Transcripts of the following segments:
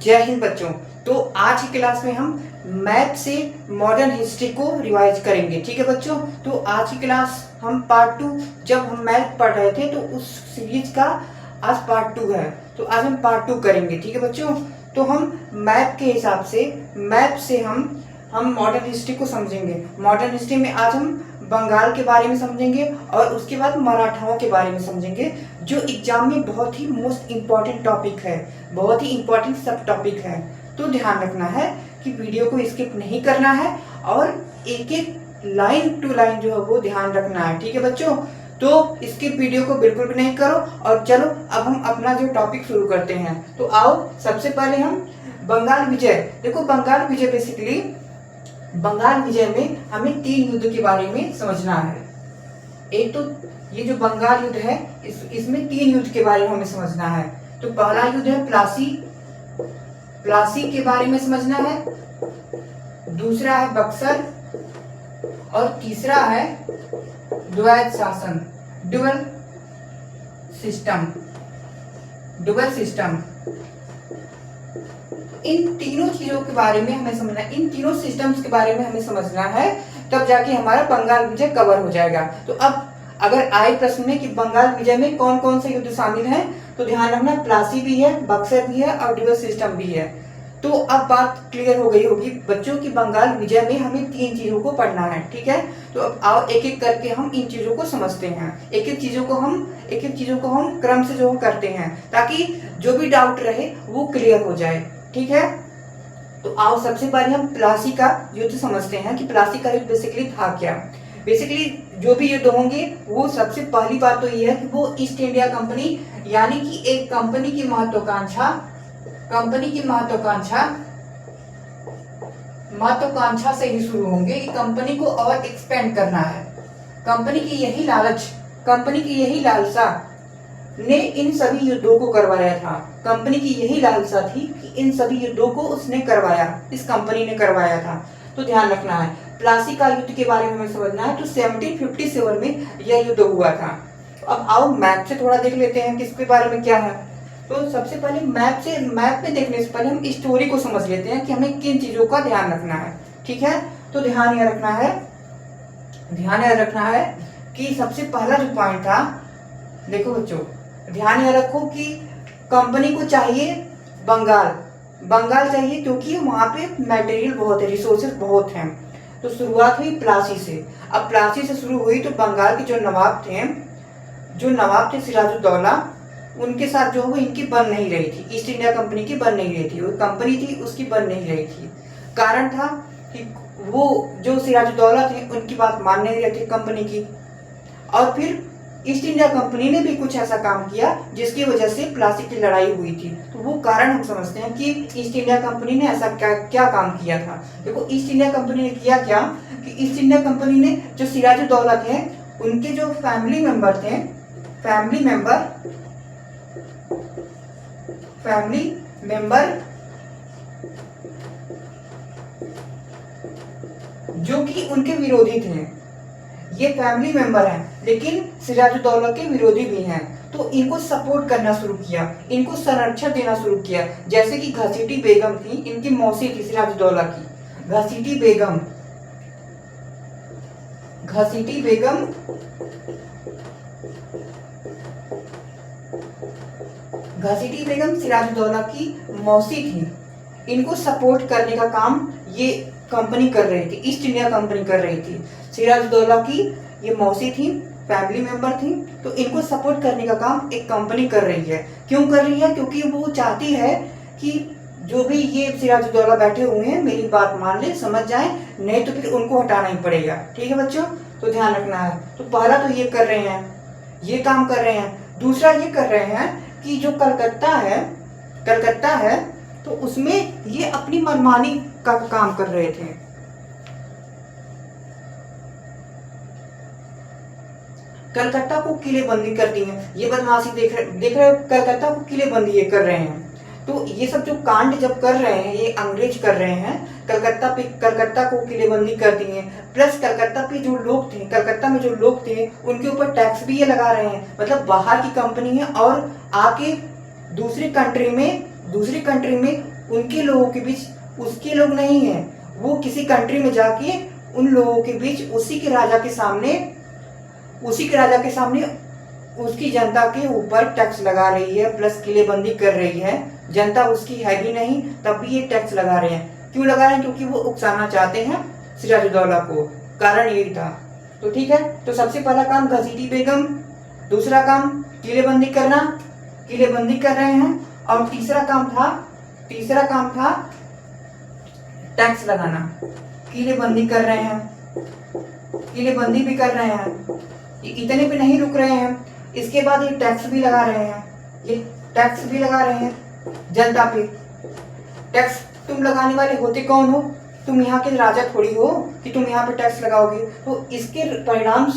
जय हिंद बच्चों। तो आज की क्लास में हम मैथ से मॉडर्न हिस्ट्री को रिवाइज करेंगे। ठीक है बच्चों, तो आज की क्लास हम पार्ट 2, जब हम मैथ पढ़ रहे थे तो उस सीरीज का आज पार्ट 2 है, तो आज हम पार्ट 2 करेंगे। ठीक है बच्चों, तो हम मैथ के हिसाब से मैथ से हम मॉडर्न हिस्ट्री को समझेंगे। मॉडर्न हिस्ट्री में आज हम बंगाल के बारे में समझेंगे और उसके बाद मराठाओं के बारे में समझेंगे, जो एग्जाम में बहुत ही मोस्ट इम्पॉर्टेंट टॉपिक है, बहुत ही इम्पॉर्टेंट सब टॉपिक है। तो ध्यान रखना है कि वीडियो को स्किप नहीं करना है और एक एक लाइन टू लाइन जो है वो ध्यान रखना है। ठीक है बच्चों, तो स्किप वीडियो को बिल्कुल भी नहीं करो। और चलो अब हम अपना जो टॉपिक शुरू करते हैं। तो आओ, सबसे पहले हम बंगाल विजय। देखो, बंगाल विजय बेसिकली बंगाल विजय में हमें 3 युद्ध के बारे में समझना है। एक तो ये जो बंगाल युद्ध है, इसमें 3 युद्ध के बारे में हमें समझना है। तो पहला युद्ध है प्लासी के बारे में समझना है, दूसरा है बक्सर और तीसरा है द्वैध शासन, डुअल सिस्टम। इन तीनों चीजों के बारे में हमें समझना है, इन तीनों सिस्टम्स के बारे में हमें समझना है, तब जाके हमारा बंगाल विजय कवर हो जाएगा। तो अब अगर आए प्रश्न में कि बंगाल विजय में कौन कौन से युद्ध शामिल हैं, तो ध्यान रखना प्लासी भी है, बक्सर भी है और डुअल सिस्टम भी है। तो अब बात क्लियर हो गई होगी बच्चों की बंगाल विजय में हमें 3 चीजों को पढ़ना है। ठीक है, तो अब आओ एक एक करके हम इन चीजों को समझते हैं, एक एक चीजों को हम क्रम से जो करते हैं, ताकि जो भी डाउट रहे वो क्लियर हो जाए। ठीक है, तो आओ सबसे पहले हम प्लासी का युद्ध समझते हैं कि प्लासी का युद्ध बेसिकली था क्या। बेसिकली जो भी युद्ध होंगे, वो सबसे पहली बात तो ये है कि वो ईस्ट इंडिया कंपनी, यानी कि एक कंपनी की महत्वाकांक्षा से ही शुरू होंगे कि कंपनी को और एक्सपेंड करना है। कंपनी की यही लालसा ने इन सभी युद्धों को करवाया था। कंपनी की यही लालसा थी कि इन सभी युद्धों को उसने करवाया, इस कंपनी ने करवाया था। तो ध्यान रखना है, प्लासी का युद्ध के बारे में हमें समझना है। तो 1757 में यह युद्ध हुआ था। अब आओ मैप से थोड़ा देख लेते हैं कि इसके बारे में क्या है। तो सबसे पहले मैप में देखने से पहले हम स्टोरी को समझ लेते हैं कि हमें किन चीजों का ध्यान रखना है। ठीक है, तो ध्यान यह रखना है कि सबसे पहला जो पॉइंट था, देखो बच्चों ध्यान यह रखो कि कंपनी को चाहिए बंगाल चाहिए, क्योंकि वहां पे मटेरियल बहुत है, रिसोर्सेज बहुत हैं। तो शुरुआत हुई प्लासी से। अब प्लासी से शुरू हुई तो बंगाल के जो नवाब थे सिराजुद्दौला, उनके साथ जो वो इनकी बन नहीं रही थी, ईस्ट इंडिया कंपनी की बन नहीं रही थी, वो कंपनी थी उसकी बन नहीं रही थी। कारण था कि वो जो सिराजुद्दौला थे उनकी बात मान नहीं रहे थे कंपनी की, और फिर ईस्ट इंडिया कंपनी ने भी कुछ ऐसा काम किया जिसकी वजह से प्लासी की लड़ाई हुई थी। तो वो कारण हम समझते हैं कि ईस्ट इंडिया कंपनी ने ऐसा क्या काम किया था। देखो ईस्ट इंडिया कंपनी ने किया क्या कि ईस्ट इंडिया कंपनी ने जो सिराजुद्दौला थे उनके जो फैमिली मेंबर जो कि उनके विरोधी थे, ये फैमिली मेंबर हैं लेकिन सिराजुद्दौला के विरोधी भी हैं, तो इनको सपोर्ट करना शुरू किया, इनको संरक्षण देना शुरू किया। जैसे कि घसीटी बेगम थी, इनकी मौसी थी सिराजुद्दौला की, घसीटी बेगम सिराजुद्दौला की मौसी थी। इनको सपोर्ट करने का काम ये कंपनी कर रही थी, ईस्ट इंडिया कंपनी कर रही थी। सिराजुद्दौला की ये मौसी थी, फैमिली मेंबर थी, तो इनको सपोर्ट करने का काम एक कंपनी कर रही है। क्यों कर रही है? क्योंकि वो चाहती है कि जो भी ये सिराजुद्दौला बैठे हुए हैं मेरी बात मान ले, समझ जाए, नहीं तो फिर उनको हटाना ही पड़ेगा। ठीक है बच्चों, तो ध्यान रखना है। तो पहला तो ये कर रहे हैं, ये काम कर रहे हैं। दूसरा ये कर रहे हैं कि जो कलकत्ता है तो उसमें ये अपनी मनमानी का काम कर रहे थे। कलकत्ता को किलेबंदी कर दी है, ये बदमाशी देख रहे हो, कलकत्ता को किलेबंदी ये कर रहे हैं। तो ये सब जो कांड जब कर रहे हैं ये अंग्रेज कर रहे हैं, कलकत्ता को किलेबंदी कर दी है। प्लस कलकत्ता में जो लोग थे उनके ऊपर टैक्स भी ये लगा रहे हैं। मतलब बाहर की कंपनी है और आके दूसरी कंट्री में उनके लोगों के बीच उसके लोग नहीं है, वो किसी कंट्री में जाके उन लोगों के बीच उसी के राजा के सामने उसकी जनता के ऊपर टैक्स लगा रही है, प्लस किलेबंदी कर रही है। जनता उसकी है भी नहीं, तब भी ये टैक्स लगा रहे हैं। क्यों लगा रहे हैं? क्योंकि वो उकसाना चाहते हैं सिराजुद्दौला को। कारण यही था। तो ठीक है, तो सबसे पहला काम घसीटी बेगम, दूसरा काम किलेबंदी करना, किलेबंदी कर रहे हैं, और तीसरा काम था टैक्स लगाना। किलेबंदी कर रहे हैं, किलेबंदी भी कर रहे हैं, इतने पे नहीं रुक रहे हैं, इसके बाद ये टैक्स भी लगा रहे हैं, ये टैक्स भी लगा रहे हैं जनता पे। टैक्स तुम लगाने वाले होते कौन हो? तुम यहाँ के राजा थोड़ी हो कि तुम यहाँ पे टैक्स लगाओगे। तो इसके परिणाम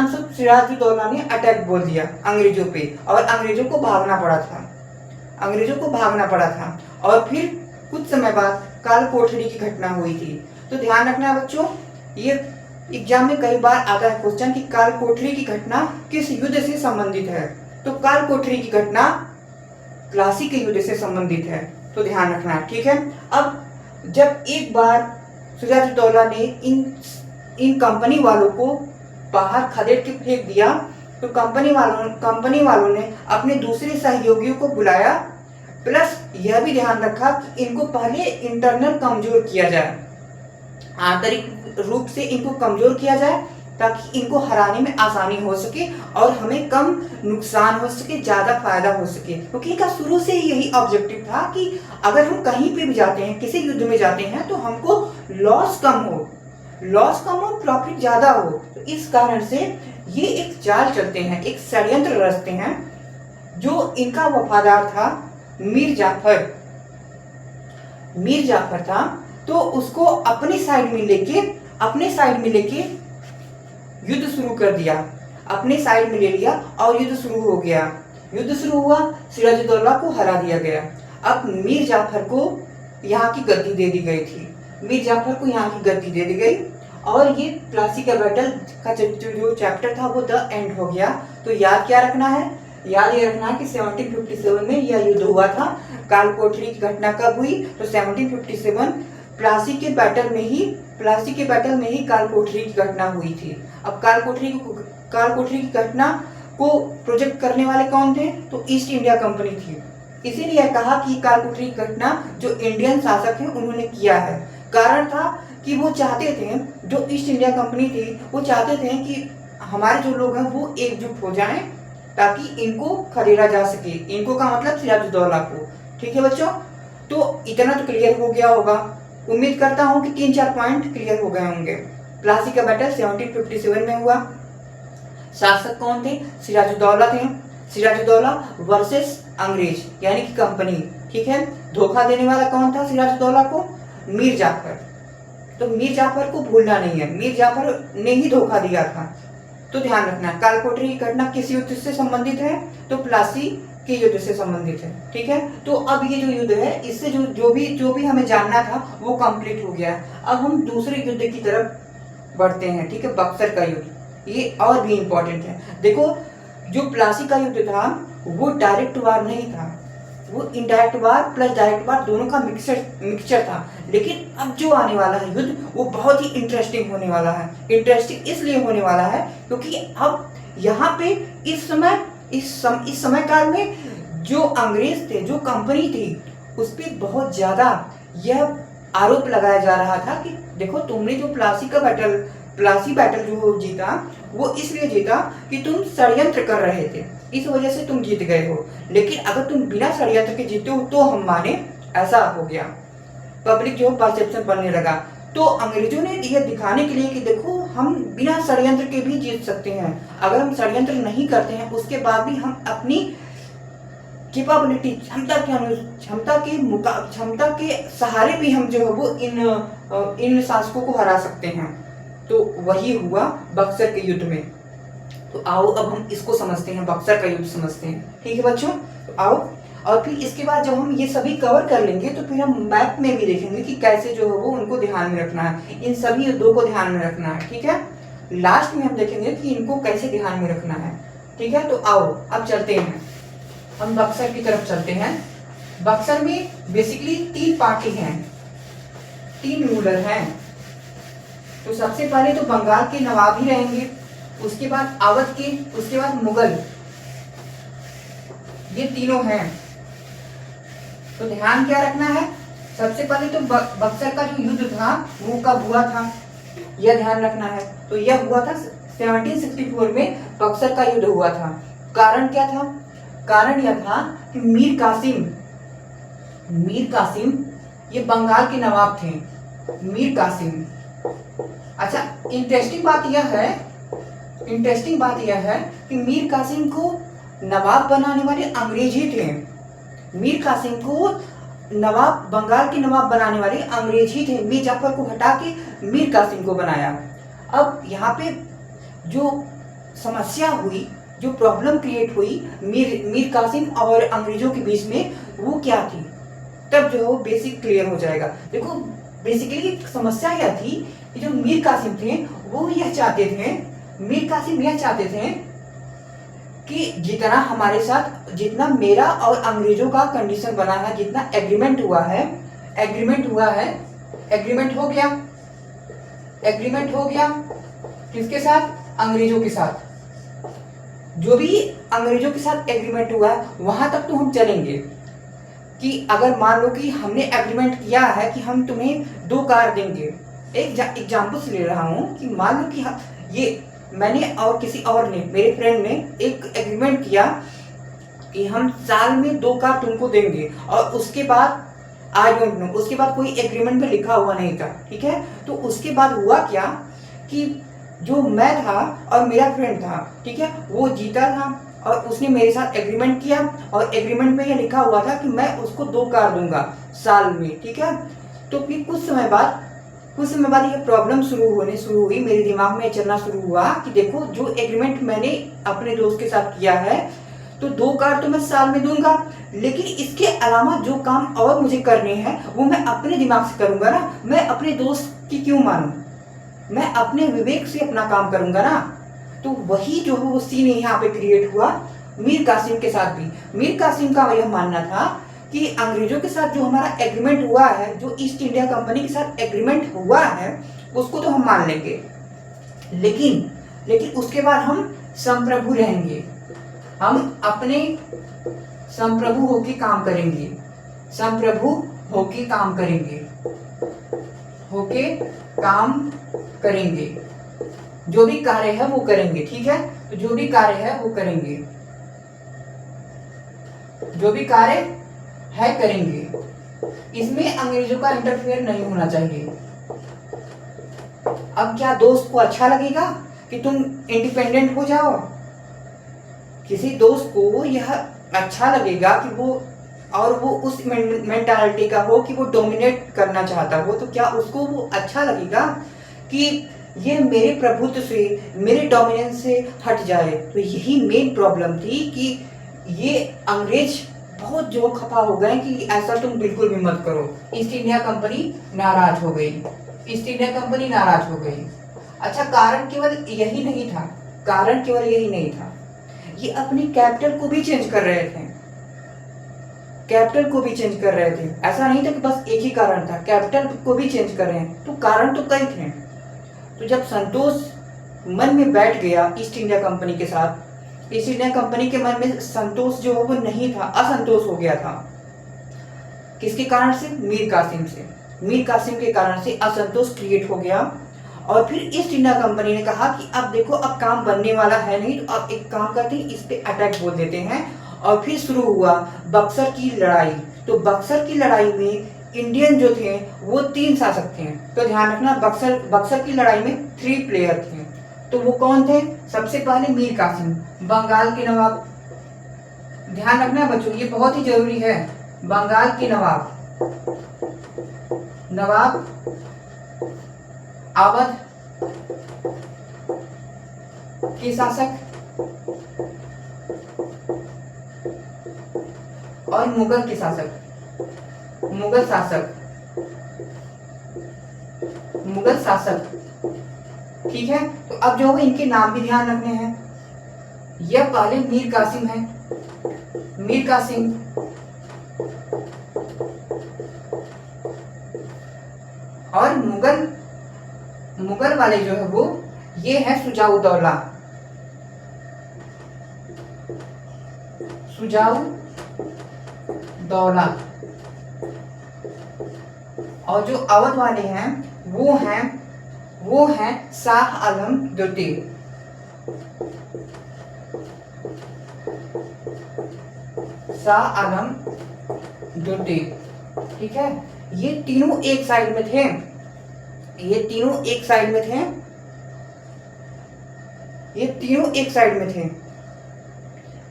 स्वरूप सिराजुद्दौला ने अटैक बोल दिया अंग्रेजों पे, और अंग्रेजों को भागना पड़ा था। और फिर कुछ समय बाद काल कोठरी की घटना हुई थी। तो ध्यान रखना बच्चों, ये एग्जाम में कई बार आता है क्वेश्चन कि काल कोठरी की घटना किस युद्ध से संबंधित है। तो काल कोठरी की घटना प्लासी के युद्ध से संबंधित है, तो ध्यान रखना, ठीक है। अब जब एक बार सिराजुद्दौला ने इन कंपनी वालों को बाहर खदेड़ के फेंक दिया, तो कंपनी वालों ने अपने दूसरे सहयोगियों को बुलाया, प्लस यह भी ध्यान रखा कि इनको पहले इंटरनल कमजोर किया जाए, आंतरिक रूप से इनको कमजोर किया जाए, ताकि इनको हराने में आसानी हो सके और हमें कम नुकसान हो सके, ज्यादा फायदा हो सके। क्योंकि इनका शुरू से ही यही ऑब्जेक्टिव था कि अगर हम कहीं पे भी जाते हैं, किसी युद्ध में जाते हैं, तो हमको लॉस कम हो, प्रॉफिट ज्यादा हो। तो इस कारण से ये एक चाल चलते हैं, एक षड्यंत्र रचते हैं। जो इनका वफादार था मीर जाफर था, तो उसको अपनी साइड में लेके युद्ध शुरू कर दिया, अपने साइड में ले लिया और युद्ध शुरू हो गया। युद्ध शुरू हुआ, सिराजुद्दौला को हरा दिया गया। अब मीर जाफर को यहाँ की गद्दी दे दी गई, और ये प्लासी का बैटल का जो चैप्टर था वो द एंड हो गया। तो याद क्या रखना है? याद ये रखना है कि 1757 में यह युद्ध हुआ था। काल कोठरी की घटना कब हुई? तो 1757 प्लासी के बैटल में ही काल कोठरी की घटना हुई थी। अब काल कोठरी की घटना को प्रोजेक्ट करने वाले कौन थे? तो ईस्ट इंडिया कंपनी थी। इसीलिए कहा कि काल कोठरी की घटना जो इंडियन शासक हैं उन्होंने किया है। कारण था कि वो चाहते थे, जो ईस्ट इंडिया कंपनी थी, वो चाहते थे कि हमारे जो लोग हैं वो एकजुट हो जाएं, ताकि इनको खदेड़ा जा सके। इनको का मतलब सिराजुद्दौला को। ठीक है बच्चों, तो इतना तो क्लियर हो गया होगा। उम्मीद करता हूं कि 3-4 पॉइंट क्लियर हो गए होंगे। प्लासी का बैटल 1757 में हुआ। शासक कौन थे? सिराजुद्दौला थे। सिराजुद्दौला वर्सेस अंग्रेज यानी कि कंपनी। ठीक है, धोखा देने वाला कौन था सिराजुद्दौला को? मीर जाफर। तो मीर जाफर को भूलना नहीं है, मीर जाफर ने ही धोखा दिया था। तो ध्यान रखना, काल कोठरी की घटना किस युद्ध से संबंधित है? तो प्लासी के युद्ध से संबंधित है। ठीक है, तो अब ये जो युद्ध है, इससे जो भी हमें जानना था वो कंप्लीट हो गया। अब हम दूसरे युद्ध की तरफ बढ़ते हैं। ठीक है, बक्सर का युद्ध, ये और भी इंपॉर्टेंट है। देखो, जो प्लासी का युद्ध था वो डायरेक्ट वार नहीं था, वो इनडायरेक्ट वार प्लस डायरेक्ट वार दोनों का मिक्सचर था। लेकिन अब जो आने वाला है युद्ध वो बहुत ही इंटरेस्टिंग होने वाला है। इंटरेस्टिंग इसलिए होने वाला है क्योंकि अब यहाँ पे इस समय काल में जो अंग्रेज थे, जो कंपनी थी, उस पर बहुत ज्यादा यह आरोप लगाया जा रहा था कि देखो, तुमने जो प्लासी बैटल जो जीता वो इसलिए जीता कि तुम षड्यंत्र कर रहे थे, इस वजह से तुम जीत गए हो। लेकिन अगर तुम बिना षड्यंत्र के जीते हो तो हम माने, ऐसा हो गया। पब्लिक जो परसेप्शन बनने लगा। तो अंग्रेजों ने यह दिखाने के लिए कि देखो, हम बिना षड्यंत्र के भी जीत सकते हैं। अगर हम षड्यंत्र नहीं करते हैं उसके बाद भी हम अपनी कैपेबिलिटी, क्षमता के सहारे भी हम जो है वो इन शासकों को हरा सकते हैं। तो वही हुआ बक्सर के युद्ध में। तो आओ अब हम इसको समझते हैं, बक्सर का युद्ध समझते हैं। ठीक है बच्चों, तो आओ, और फिर इसके बाद जब हम ये सभी कवर कर लेंगे तो फिर हम मैप में भी देखेंगे कि कैसे जो है वो उनको ध्यान में रखना है, इन सभी युद्धों को ध्यान में रखना है। ठीक है, लास्ट में हम देखेंगे कि इनको कैसे ध्यान में रखना है। ठीक है, तो आओ अब चलते हैं, हम बक्सर की तरफ चलते हैं। बक्सर में बेसिकली 3 पार्टी हैं, 3 रूलर हैं। तो सबसे पहले तो बंगाल के नवाब ही रहेंगे, उसके बाद अवध के, उसके बाद मुगल, ये तीनों हैं। तो ध्यान क्या रखना है, सबसे पहले तो बक्सर का जो युद्ध था वो कब हुआ था, यह ध्यान रखना है। तो यह हुआ था 1764 में बक्सर का युद्ध हुआ था। कारण क्या था, कारण यह था कि मीर कासिम ये बंगाल के नवाब थे, मीर कासिम। अच्छा, इंटरेस्टिंग बात यह है कि मीर कासिम को नवाब बनाने वाले अंग्रेज ही थे। मीर कासिम को नवाब, बंगाल के नवाब बनाने वाले अंग्रेज ही थे। मीर जाफर को हटा के मीर कासिम को बनाया। अब यहाँ पे जो समस्या हुई, जो प्रॉब्लम क्रिएट हुई मीर कासिम और अंग्रेजों के बीच में, वो क्या थी, तब जो है वो बेसिक क्लियर हो जाएगा। देखो, बेसिकली समस्या यह थी कि जो मीर कासिम थे वो यह चाहते थे, मीर कासिम यह चाहते थे कि जितना हमारे साथ, जितना मेरा और अंग्रेजों का कंडीशन बना है, जितना एग्रीमेंट हुआ है, एग्रीमेंट हो गया किसके साथ, अंग्रेजों के साथ। जो भी अंग्रेजों के साथ एग्रीमेंट हुआ है वहां तक तो हम चलेंगे। कि अगर मान लो कि हमने एग्रीमेंट किया है कि हम तुम्हें 2 कार देंगे, एक एग्जाम्पल से ले रहा हूं कि मान लो कि ये मैंने और किसी और ने, मेरे फ्रेंड ने एक एग्रीमेंट किया कि हम साल में 2 कार तुमको देंगे, और उसके बाद आई डोंट नो, उसके बाद कोई एग्रीमेंट में लिखा हुआ नहीं था, ठीक है। तो उसके बाद हुआ क्या कि जो मैं था और मेरा फ्रेंड था, ठीक है, वो जीता था और उसने मेरे साथ एग्रीमेंट किया, और एग्रीमेंट में ये लिखा हुआ था कि मैं उसको 2 कार दूंगा साल में, ठीक है। तो फिर कुछ समय बाद ये प्रॉब्लम शुरू हुई, मेरे दिमाग में चलना शुरू हुआ कि देखो, जो एग्रीमेंट मैंने अपने दोस्त के साथ किया है, तो 2 कार तो मैं साल में दूंगा, लेकिन इसके अलावा जो काम और मुझे करने हैं वो मैं अपने दिमाग से करूंगा ना, मैं अपने दोस्त की क्यों मानूं, मैं अपने विवेक से अपना काम करूंगा ना। तो वही जो है वो सीन यहाँ पे क्रिएट हुआ मीर कासिम के साथ भी। मीर कासिम का यह मानना था कि अंग्रेजों के साथ जो हमारा एग्रीमेंट हुआ है, जो ईस्ट इंडिया कंपनी के साथ एग्रीमेंट हुआ है, उसको तो हम मान लेंगे, लेकिन उसके बाद हम संप्रभु रहेंगे, हम अपने संप्रभु होके काम करेंगे, जो भी कार्य है वो करेंगे, ठीक है। तो जो भी कार्य है वो करेंगे, इसमें अंग्रेजों का इंटरफेयर नहीं होना चाहिए। अब क्या दोस्त को अच्छा लगेगा कि तुम इंडिपेंडेंट हो जाओ? किसी दोस्त को यह अच्छा लगेगा कि वो उस मेंटालिटी का हो कि वो डोमिनेट करना चाहता हो, तो क्या उसको वो अच्छा लगेगा कि ये मेरे प्रभुत्व से, मेरे डोमिनेंस से हट जाए? तो यही मेन प्रॉब्लम थी कि ये अंग्रेज बहुत जो खफा हो गए कि ऐसा तुम बिल्कुल भी मत करो। ईस्ट इंडिया कंपनी नाराज हो गई। अच्छा, कारण केवल यही नहीं था, ये अपनी कैपिटल को भी चेंज कर रहे थे। ऐसा नहीं था कि बस एक ही कारण था, कैपिटल को भी चेंज कर रहे हैं। तो कारण तो कई थे। तो जब संतोष मन में बैठ गया ईस्ट इंडिया कंपनी के साथ, ईस्ट इंडिया कंपनी के मन में संतोष जो है वो नहीं था, असंतोष हो गया था। किसके कारण से? मीर कासिम के कारण से असंतोष क्रिएट हो गया। और फिर ईस्ट इंडिया कंपनी ने कहा कि अब देखो, अब काम बनने वाला है नहीं, तो अब एक काम करते हैं, इस पे अटैक बोल देते हैं। और फिर शुरू हुआ बक्सर की लड़ाई। तो बक्सर की लड़ाई में इंडियन जो थे वो 3 शासक थे। तो ध्यान रखना, बक्सर की लड़ाई में 3 प्लेयर थे। तो वो कौन थे? सबसे पहले मीर कासिम, बंगाल के नवाब। ध्यान रखना बच्चों, ये बहुत ही जरूरी है। बंगाल के नवाब अवध के शासक और मुगल शासक, ठीक है। तो अब जो है इनके नाम भी ध्यान रखने हैं। यह पहले मीर कासिम है, और मुगल वाले जो है वो ये है शुजाउद्दौला। शुजाउद्दौला। और जो अवध वाले हैं वो हैं शाह आलम द्वितीय। शाह आलम द्वितीय, ठीक है। ये तीनों एक साइड में थे, ये तीनों एक साइड में थे, ये तीनों एक साइड में थे।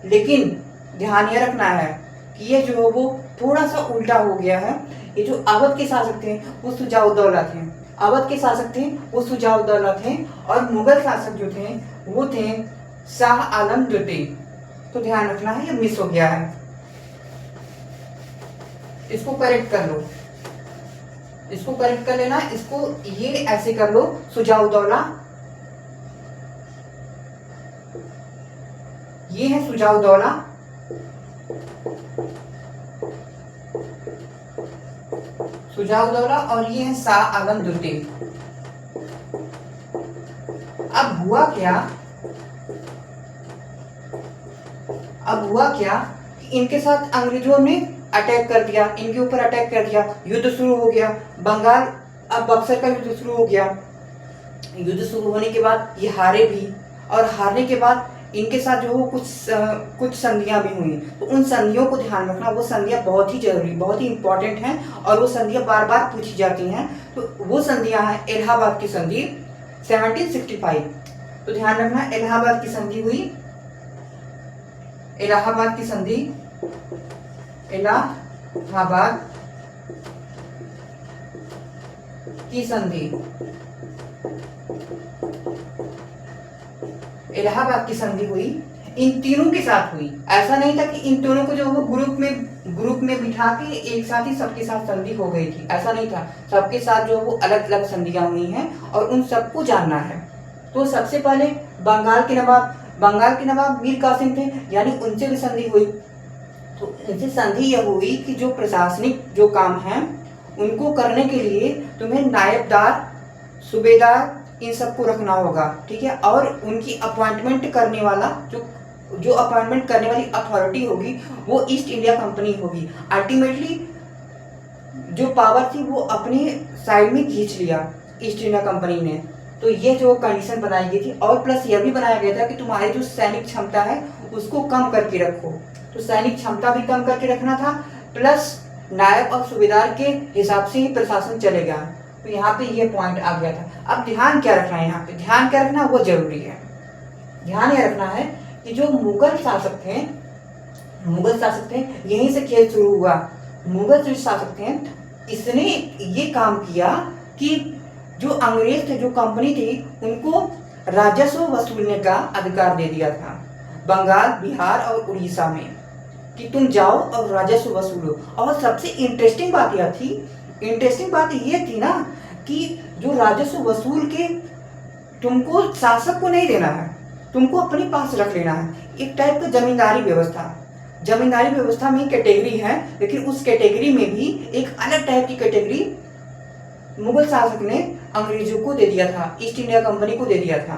लेकिन ध्यान ये रखना है कि ये जो है वो थोड़ा सा उल्टा हो गया है। ये जो अवध के शासक थे वो शुजाउद्दौला थे, अवध के शासक थे वो शुजाउद्दौला थे, और मुगल शासक जो थे वो थे शाह आलम द्वितीय। तो ध्यान रखना है, ये मिस हो गया है, इसको करेक्ट कर लो, इसको करेक्ट कर लेना। इसको ये ऐसे कर लो, शुजाउद्दौला, ये है शुजाउद्दौला, शुजाउद्दौला, और ये है शाह आलम द्वितीय। अब हुआ क्या कि इनके साथ अंग्रेजों ने अटैक कर दिया, इनके ऊपर अटैक कर दिया, युद्ध शुरू हो गया। बंगाल, अब बक्सर का युद्ध शुरू हो गया। युद्ध शुरू होने के बाद ये हारे भी, और हारने के बाद इनके साथ जो कुछ संधियां भी हुई। तो उन संधियों को ध्यान रखना, वो संधियां बहुत ही जरूरी, बहुत ही इंपॉर्टेंट हैं, और वो संधियां बार बार पूछी जाती हैं। तो वो संधियां हैं इलाहाबाद की संधि 1765। तो ध्यान रखना, इलाहाबाद की संधि हुई, इलाहाबाद की संधि, इलाहाबाद की संधि, इलाहाबाद की संधि हुई, इन तीनों के साथ हुई। ऐसा नहीं था कि इन दोनों को जो वो ग्रुप में बिठा के एक साथ ही सबके साथ संधि हो गई थी, ऐसा नहीं था। सबके साथ जो वो अलग अलग संधियां हुई हैं, और उन सबको जानना है। तो सबसे पहले बंगाल के नवाब मीर कासिम थे, यानी उनसे भी संधि हुई। तो इनसे संधि यह हुई कि जो प्रशासनिक जो काम है उनको करने के लिए तुम्हें नायबदार, सूबेदार, इन सबको रखना होगा, ठीक है। और उनकी अपॉइंटमेंट करने वाला जो अपॉइंटमेंट करने वाली अथॉरिटी होगी वो ईस्ट इंडिया कंपनी होगी। अल्टीमेटली जो पावर थी वो अपने साइड में खींच लिया ईस्ट इंडिया कंपनी ने। तो ये जो कंडीशन बनाई गई थी, और प्लस यह भी बनाया गया था कि तुम्हारी जो सैनिक क्षमता है उसको कम करके रखो। तो सैनिक क्षमता भी कम करके रखना था, प्लस नायब और सूबेदार के हिसाब से ही प्रशासन चलेगा। तो यहाँ पे ये पॉइंट आ गया था। अब ध्यान क्या रखना है, यहाँ पे ध्यान क्या रखना वो जरूरी है। ध्यान यह रखना है कि जो मुगल शासक थे यहीं से खेल शुरू हुआ। मुगल जो शासक थे इसने ये काम किया कि जो अंग्रेज थे, जो कंपनी थी, उनको राजस्व वसूलने का अधिकार दे दिया था बंगाल, बिहार और उड़ीसा में, कि तुम जाओ और राजस्व वसूलो। और सबसे इंटरेस्टिंग बात ये थी ना कि जो राजस्व वसूल के तुमको शासक को नहीं देना है, तुमको अपने पास रख लेना है। एक टाइप का जमींदारी व्यवस्था में कैटेगरी है, लेकिन उस कैटेगरी में भी एक अलग टाइप की कैटेगरी मुगल शासक ने अंग्रेजों को दे दिया था, ईस्ट इंडिया कंपनी को दे दिया था,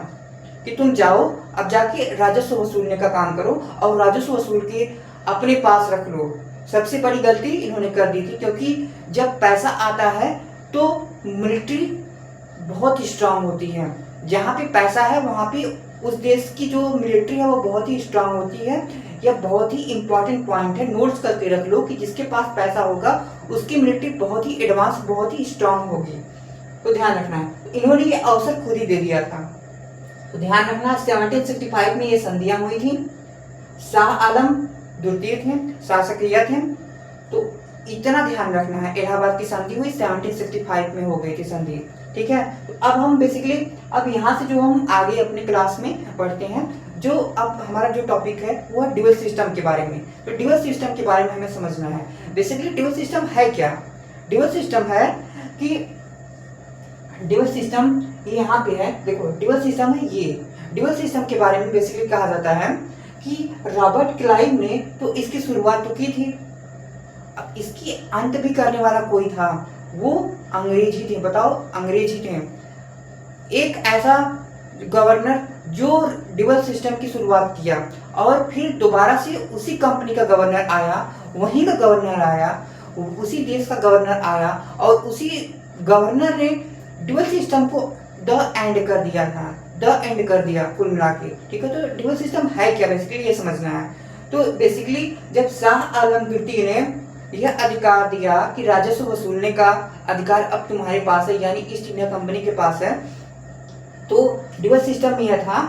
कि तुम जाओ अब जाके राजस्व वसूलने का काम करो और राजस्व वसूल के अपने पास रख लो। सबसे बड़ी गलती इन्होंने कर दी थी, क्योंकि जब पैसा आता है तो मिलिट्री बहुत ही स्ट्रांग होती है। जहाँ पे पैसा है वहाँ पे उस देश की जो मिलिट्री है वो बहुत ही स्ट्रांग होती है। यह बहुत ही इंपॉर्टेंट पॉइंट है, नोट्स करके रख लो कि जिसके पास पैसा होगा उसकी मिलिट्री बहुत ही एडवांस, बहुत ही स्ट्रांग होगी। तो ध्यान रखना है, इन्होंने ये अवसर खुद ही दे दिया था। तो ध्यान रखना 1765 में ये संधियां हुई थी। शाह आलम द्वितीय थे, शासक यह थे। तो इतना ध्यान रखना है, इलाहाबाद की संधि हुई 1765 में हो गई थी संधि, ठीक है। तो अब हम बेसिकली अब यहाँ से जो हम आगे अपने क्लास में पढ़ते हैं, जो अब हमारा जो टॉपिक है वो है ड्यूअल सिस्टम के बारे में। तो ड्यूअल सिस्टम के बारे में हमें समझना है। बेसिकली ड्यूअल सिस्टम है क्या? ड्यूअल सिस्टम है कि ड्यूअल सिस्टम ये यहाँ पे है, देखो ड्यूअल सिस्टम है ये। ड्यूअल सिस्टम के बारे में बेसिकली कहा जाता है कि रॉबर्ट क्लाइव ने तो इसकी शुरुआत तो की थी, अब इसकी अंत भी करने वाला कोई था, वो अंग्रेज ही थे। बताओ, अंग्रेज ही थे। एक ऐसा गवर्नर जो ड्यूअल सिस्टम की शुरुआत किया और फिर दोबारा से उसी कंपनी का गवर्नर आया, वहीं का गवर्नर आया, उसी देश का गवर्नर आया और उसी गवर्नर ने ड्यूअल सिस्टम को द एंड कर दिया था, द एंड कर दिया कुल मिला के। ठीक है, तो ड्यूअल सिस्टम है क्या, बेसिकली ये समझना है। तो बेसिकली जब शाह आलम द्वितीय ने यह अधिकार दिया कि राजस्व वसूलने का अधिकार अब तुम्हारे पास है, यानी ईस्ट इंडिया कंपनी के पास है, तो ड्यूअल सिस्टम में यह था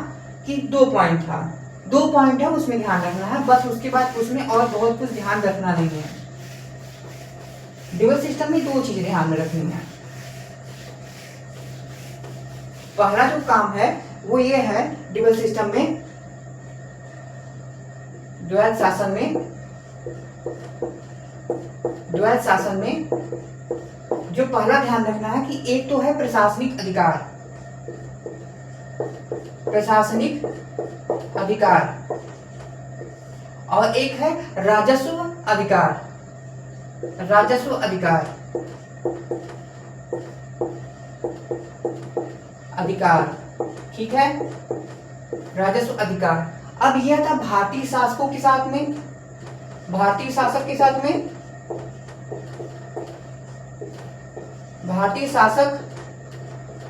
कि 2 पॉइंट था, 2 पॉइंट है, उसमें ध्यान रखना है बस। उसके बाद उसमें और बहुत कुछ ध्यान रखना नहीं है। ड्यूअल सिस्टम में 2 चीजें ध्यान में रखनी है। पहला जो काम है वो ये है, ड्यूअल सिस्टम में, द्वैध शासन में जो पहला ध्यान रखना है कि एक तो है प्रशासनिक अधिकार, और एक है राजस्व अधिकार, ठीक है, राजस्व अधिकार। अब यह था भारतीय शासकों के साथ में, भारतीय शासक के साथ में, भारतीय शासक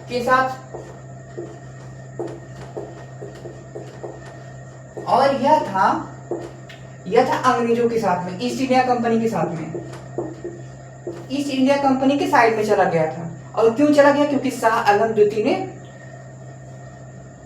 के साथ, और यह था अंग्रेजों के साथ में, ईस्ट इंडिया कंपनी के साथ में। ईस्ट इंडिया कंपनी के साइड में चला गया था। और क्यों चला गया? क्योंकि शाह आलम द्वितीय ने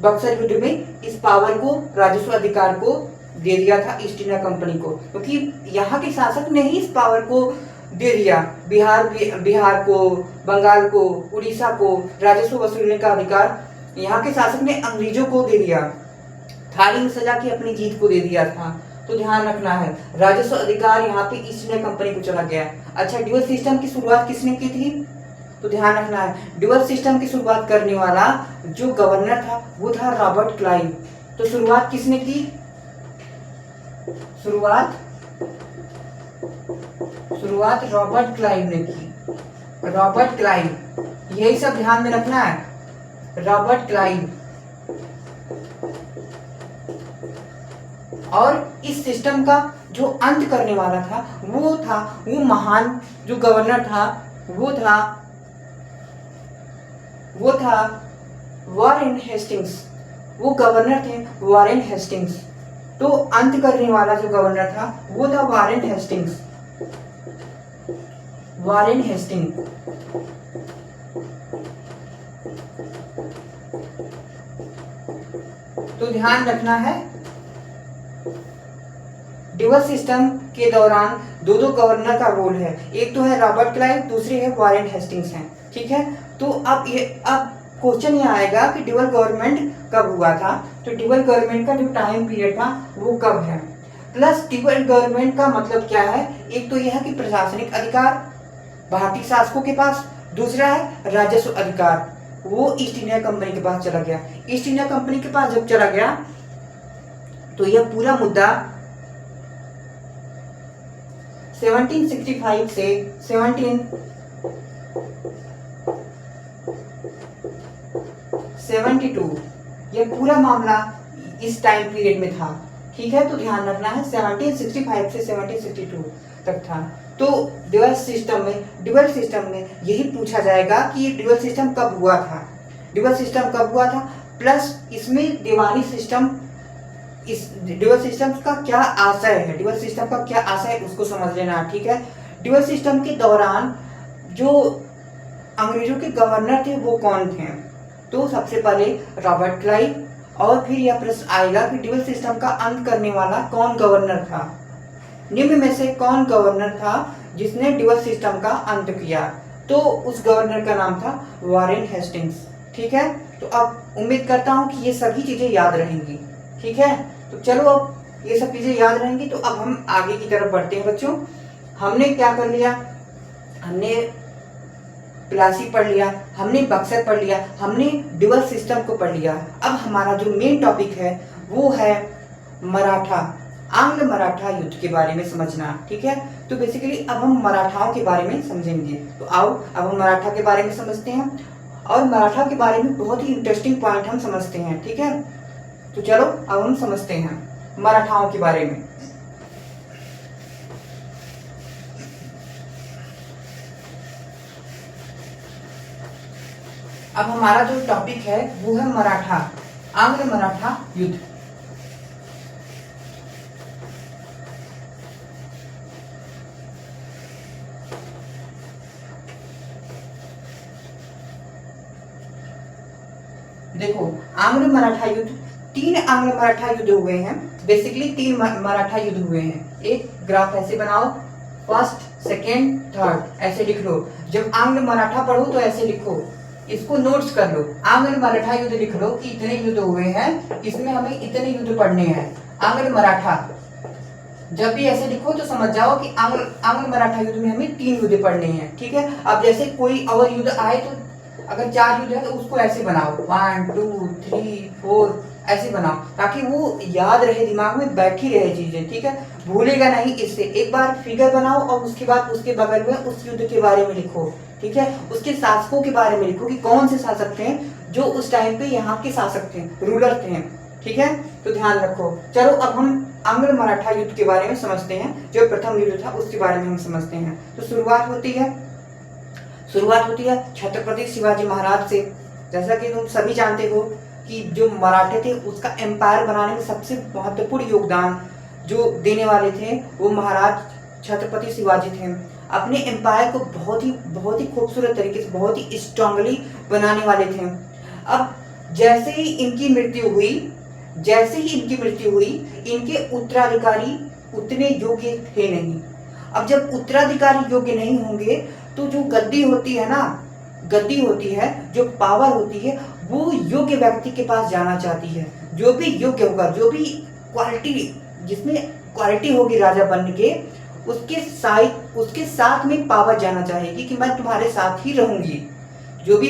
बक्सर युद्ध में इस पावर को, राजस्व अधिकार को दे दिया था ईस्ट इंडिया कंपनी को, क्योंकि यहाँ के शासक ने ही इस पावर को दे दिया। बिहार को, बंगाल को, उड़ीसा को राजस्व वसूलने का अधिकार यहाँ के शासक ने अंग्रेजों को दे दिया, थाली में सजा के अपनी जीत को दे दिया था। तो ध्यान रखना है, राजस्व अधिकार यहाँ पे ईस्ट इंडिया कंपनी को चला गया। अच्छा, ड्यूअल सिस्टम की शुरुआत किसने की थी? तो ध्यान रखना है, ड्यूअल सिस्टम की शुरुआत करने वाला जो गवर्नर था वो था रॉबर्ट क्लाइव। तो शुरुआत किसने की? शुरुआत रॉबर्ट क्लाइव ने की। रॉबर्ट क्लाइव, यही सब ध्यान में रखना है, रॉबर्ट क्लाइव। और इस सिस्टम का जो अंत करने वाला था वो महान जो गवर्नर था वो था वॉरेन हेस्टिंग्स। वो गवर्नर थे वॉरेन हेस्टिंग्स। तो अंत करने वाला जो गवर्नर था वो था वॉरेन हेस्टिंग्स। तो ध्यान रखना है, ड्यूअल सिस्टम के दौरान दो गवर्नर का रोल है, एक तो है रॉबर्ट क्लाइव, दूसरे है वॉरेन हेस्टिंग्स हैं। ठीक है, तो अब क्वेश्चन ये आएगा कि ड्यूअल गवर्नमेंट कब हुआ था। तो ड्यूअल गवर्नमेंट का जो टाइम पीरियड था वो कब है, प्लस ड्यूअल गवर्नमेंट का मतलब क्या है। एक तो यह है कि प्रशासनिक अधिकार भारतीय शासकों के पास, दूसरा है राजस्व अधिकार, वो ईस्ट इंडिया कंपनी के पास चला गया। ईस्ट इंडिया कंपनी के पास जब चला गया तो यह पूरा मुद्दा 1765 से 1772 यह पूरा मामला इस टाइम पीरियड में था। ठीक है, तो ध्यान रखना है 1765 से 1762 तक था। तो ड्यूअल सिस्टम में यही पूछा जाएगा कि ड्यूअल सिस्टम कब हुआ था, प्लस इसमें दीवानी सिस्टम, इस ड्यूअल सिस्टम का क्या आशय है, उसको समझ लेना। ठीक है, ड्यूअल सिस्टम के दौरान जो अंग्रेजों के गवर्नर थे वो कौन थे? तो सबसे पहले रॉबर्ट क्लाइव, और फिर यह प्रश्न आएगा कि ड्यूअल सिस्टम का अंत करने वाला कौन गवर्नर था, निम्न में से कौन गवर्नर था जिसने ड्यूअल सिस्टम का अंत किया? तो उस गवर्नर का नाम था वॉरेन हेस्टिंग्स। ठीक है, तो अब उम्मीद करता हूं कि ये सभी चीजें याद रहेंगी। ठीक है, तो चलो अब ये सब चीजें याद रहेंगी, तो अब हम आगे की तरफ बढ़ते हैं बच्चों। हमने क्या कर लिया, हमने प्लासी पढ़ लिया, हमने बक्सर पढ़ लिया, हमने ड्यूअल सिस्टम को पढ़ लिया। अब हमारा जो मेन टॉपिक है वो है आंग्ल मराठा युद्ध के बारे में समझना। ठीक है, तो बेसिकली अब हम मराठाओं के बारे में समझेंगे। तो आओ अब हम मराठा के बारे में समझते हैं, और मराठा के बारे में बहुत ही इंटरेस्टिंग पॉइंट हम समझते हैं, ठीक है। तो चलो अब हम समझते हैं मराठाओं के बारे में। अब हमारा जो टॉपिक है वो है मराठा, आंग्ल मराठा युद्ध। देखो आंग्ल मराठा युद्ध, 3 आंग्ल मराठा युद्ध हुए हैं, बेसिकली 3 मराठा युद्ध हुए हैं। एक ग्राफ ऐसे बनाओ, फर्स्ट, सेकेंड, थर्ड, ऐसे लिख लो। जब आंग्ल मराठा पढ़ो तो ऐसे लिखो, इसको नोट्स कर लो। आंग्ल मराठा युद्ध लिख लो कि इतने युद्ध हुए हैं, इसमें हमें इतने युद्ध पढ़ने हैं। आंग्ल मराठा, जब भी ऐसे लिखो तो समझ जाओ कि आंग्ल मराठा युद्ध में हमें 3 युद्ध पढ़ने हैं, ठीक है। अब जैसे कोई और युद्ध आए तो अगर 4 युद्ध है तो उसको ऐसे बनाओ, 1 2 3 4 ऐसे बनाओ, ताकि वो याद रहे, दिमाग में बैठी रहे चीजें, ठीक है, भूलेगा नहीं। इससे एक बार फिगर बनाओ और उसके बाद उसके बगल में उस युद्ध के बारे में लिखो, ठीक है। उसके शासकों के बारे में लिखो कि कौन से शासक थे जो उस टाइम पे यहाँ के शासक थे, रूलर थे, ठीक है। तो ध्यान रखो। चलो अब हम आंग्ल मराठा युद्ध के बारे में समझते हैं। जो प्रथम युद्ध था उसके बारे में हम समझते हैं। तो शुरुआत होती है छत्रपति शिवाजी महाराज से। जैसा कि तुम सभी जानते हो कि जो मराठे थे उसका एम्पायर बनाने में सबसे महत्वपूर्ण योगदान जो देने वाले थे वो महाराज छत्रपति शिवाजी थे। अपने एम्पायर को बहुत ही खूबसूरत तरीके से, बहुत ही स्ट्रांगली बनाने वाले थे। अब जैसे ही इनकी मृत्यु हुई, इनके उत्तराधिकारी उतने योग्य थे नहीं। अब जब उत्तराधिकारी योग्य नहीं होंगे तो जो गद्दी होती है, जो पावर होती है, वो योग्य व्यक्ति के पास जाना चाहती है। जो भी योग्य होगा, जो भी क्वालिटी, जिसमें क्वालिटी होगी राजा बनने के, उसके साथ में पावर जाना चाहेगी कि मैं तुम्हारे साथ ही रहूंगी। जो भी